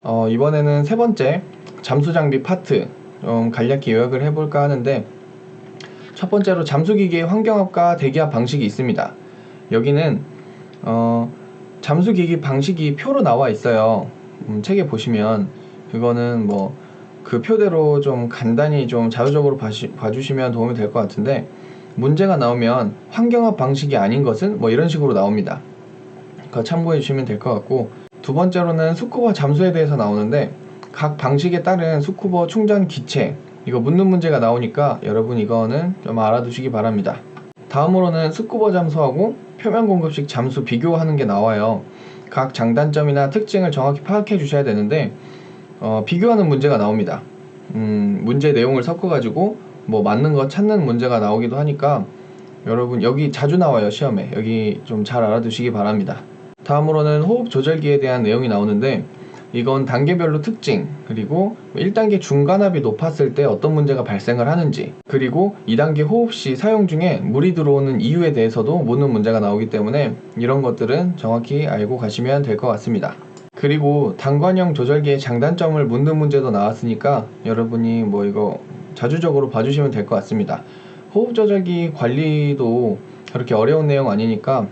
이번에는 세 번째 잠수 장비 파트 간략히 요약을 해볼까 하는데, 첫 번째로 잠수기기의 환경압과 대기압 방식이 있습니다. 여기는 잠수기기 방식이 표로 나와 있어요. 책에 보시면 그거는 그 표대로 좀 간단히 좀 자료적으로 봐주시면 도움이 될 것 같은데, 문제가 나오면 환경압 방식이 아닌 것은 이런 식으로 나옵니다. 그거 참고해 주시면 될 것 같고, 두 번째로는 스쿠버 잠수에 대해서 나오는데, 각 방식에 따른 스쿠버 충전 기체, 이거 묻는 문제가 나오니까 여러분 이거는 좀 알아두시기 바랍니다. 다음으로는 스쿠버 잠수하고 표면 공급식 잠수 비교하는 게 나와요. 각 장단점이나 특징을 정확히 파악해 주셔야 되는데, 비교하는 문제가 나옵니다. 문제 내용을 섞어가지고 맞는 거 찾는 문제가 나오기도 하니까 여러분 여기 자주 나와요, 시험에. 여기 좀 잘 알아두시기 바랍니다. 다음으로는 호흡 조절기에 대한 내용이 나오는데, 이건 단계별로 특징, 그리고 1단계 중간압이 높았을 때 어떤 문제가 발생을 하는지, 그리고 2단계 호흡 시 사용 중에 물이 들어오는 이유에 대해서도 묻는 문제가 나오기 때문에 이런 것들은 정확히 알고 가시면 될 것 같습니다. 그리고 단관형 조절기의 장단점을 묻는 문제도 나왔으니까 여러분이 이거 자주적으로 봐주시면 될 것 같습니다. 호흡 조절기 관리도 그렇게 어려운 내용 아니니까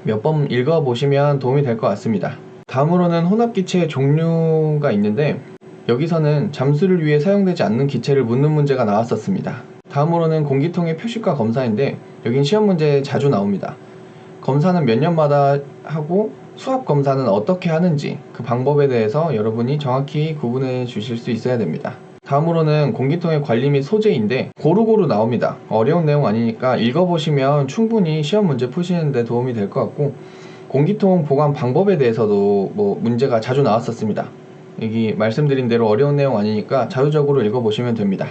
몇 번 읽어보시면 도움이 될 것 같습니다. 다음으로는 혼합기체의 종류가 있는데, 여기서는 잠수를 위해 사용되지 않는 기체를 묻는 문제가 나왔었습니다. 다음으로는 공기통의 표식과 검사인데, 여긴 시험 문제에 자주 나옵니다. 검사는 몇 년마다 하고 수압 검사는 어떻게 하는지, 그 방법에 대해서 여러분이 정확히 구분해 주실 수 있어야 됩니다. 다음으로는 공기통의 관리 및 소재인데, 고루고루 나옵니다. 어려운 내용 아니니까 읽어보시면 충분히 시험 문제 푸시는데 도움이 될 것 같고, 공기통 보관 방법에 대해서도 문제가 자주 나왔었습니다. 여기 말씀드린 대로 어려운 내용 아니니까 자유적으로 읽어보시면 됩니다.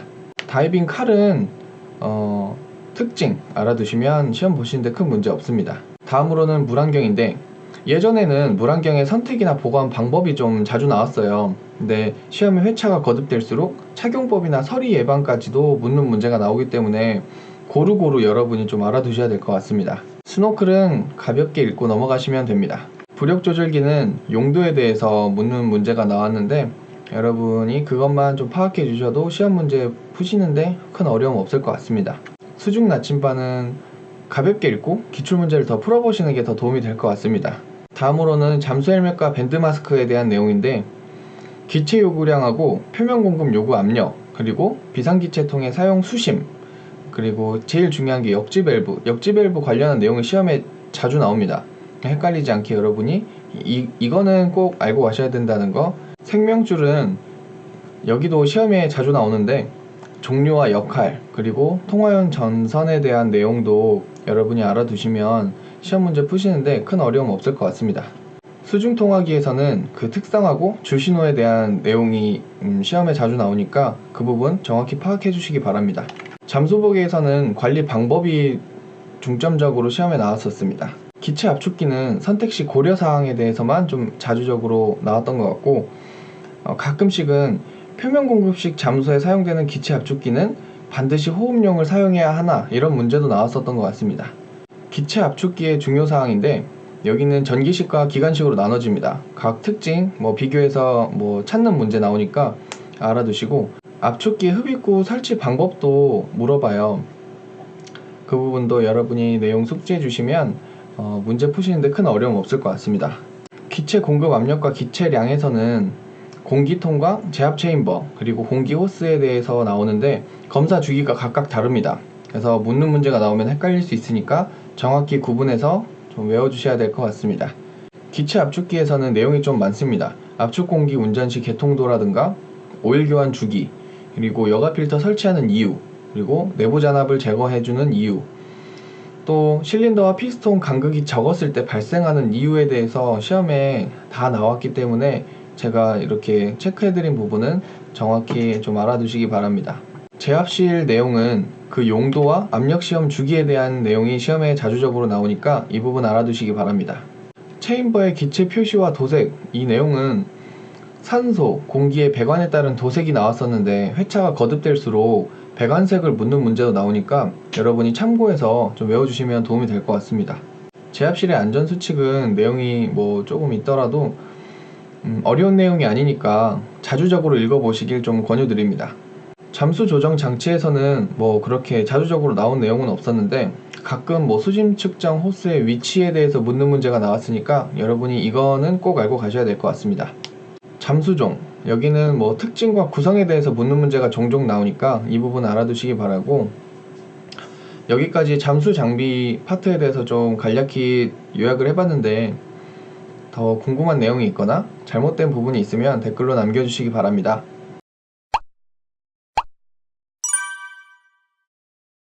다이빙 칼은 특징 알아두시면 시험 보시는데 큰 문제 없습니다. 다음으로는 물안경인데, 예전에는 물안경의 선택이나 보관 방법이 좀 자주 나왔어요. 근데 시험의 회차가 거듭될수록 착용법이나 서리 예방까지도 묻는 문제가 나오기 때문에 고루고루 여러분이 좀 알아두셔야 될 것 같습니다. 스노클은 가볍게 읽고 넘어가시면 됩니다. 부력 조절기는 용도에 대해서 묻는 문제가 나왔는데, 여러분이 그것만 좀 파악해 주셔도 시험 문제 푸시는데 큰 어려움 없을 것 같습니다. 수중 나침반은 가볍게 읽고 기출문제를 더 풀어보시는 게 더 도움이 될 것 같습니다. 다음으로는 잠수 헬멧과 밴드 마스크에 대한 내용인데, 기체 요구량하고 표면 공급 요구 압력, 그리고 비상기체통의 사용 수심, 그리고 제일 중요한 게 역지 밸브 관련한 내용이 시험에 자주 나옵니다. 헷갈리지 않게 여러분이 이거는 꼭 알고 가셔야 된다는 거. 생명줄은 여기도 시험에 자주 나오는데, 종류와 역할, 그리고 통화용 전선에 대한 내용도 여러분이 알아두시면 시험 문제 푸시는데 큰 어려움 없을 것 같습니다. 수중통화기에서는 그 특성하고 주신호에 대한 내용이 시험에 자주 나오니까 그 부분 정확히 파악해 주시기 바랍니다. 잠수복에서는 관리 방법이 중점적으로 시험에 나왔었습니다. 기체 압축기는 선택시 고려사항에 대해서만 좀 자주적으로 나왔던 것 같고, 가끔씩은 표면 공급식 잠수에 사용되는 기체 압축기는 반드시 호흡용을 사용해야 하나, 이런 문제도 나왔었던 것 같습니다. 기체 압축기의 중요사항인데, 여기는 전기식과 기관식으로 나눠집니다. 각 특징 비교해서 찾는 문제 나오니까 알아두시고, 압축기 흡입구 설치 방법도 물어봐요. 그 부분도 여러분이 내용 숙지해 주시면 문제 푸시는데 큰 어려움 없을 것 같습니다. 기체 공급 압력과 기체량에서는 공기통과 제압 체인버, 그리고 공기 호스에 대해서 나오는데, 검사 주기가 각각 다릅니다. 그래서 묻는 문제가 나오면 헷갈릴 수 있으니까 정확히 구분해서 좀 외워주셔야 될 것 같습니다. 기체 압축기에서는 내용이 좀 많습니다. 압축 공기 운전 시 개통도라든가 오일 교환 주기, 그리고 여가 필터 설치하는 이유, 그리고 내부 잔압을 제거해주는 이유, 또 실린더와 피스톤 간극이 적었을 때 발생하는 이유에 대해서 시험에 다 나왔기 때문에 제가 이렇게 체크해드린 부분은 정확히 좀 알아두시기 바랍니다. 제압실 내용은 그 용도와 압력시험 주기에 대한 내용이 시험에 자주적으로 나오니까 이 부분 알아두시기 바랍니다. 체인버의 기체 표시와 도색, 이 내용은 산소, 공기의 배관에 따른 도색이 나왔었는데, 회차가 거듭될수록 배관색을 묻는 문제도 나오니까 여러분이 참고해서 좀 외워주시면 도움이 될 것 같습니다. 제압실의 안전수칙은 내용이 조금 있더라도 어려운 내용이 아니니까 자주적으로 읽어보시길 좀 권유드립니다. 잠수 조정 장치에서는 뭐 그렇게 자주적으로 나온 내용은 없었는데 가끔 뭐 수심 측정 호스의 위치에 대해서 묻는 문제가 나왔으니까 여러분이 이거는 꼭 알고 가셔야 될 것 같습니다. 잠수종, 여기는 뭐 특징과 구성에 대해서 묻는 문제가 종종 나오니까 이 부분 알아두시기 바라고, 여기까지 잠수 장비 파트에 대해서 좀 간략히 요약을 해봤는데 더 궁금한 내용이 있거나 잘못된 부분이 있으면 댓글로 남겨주시기 바랍니다.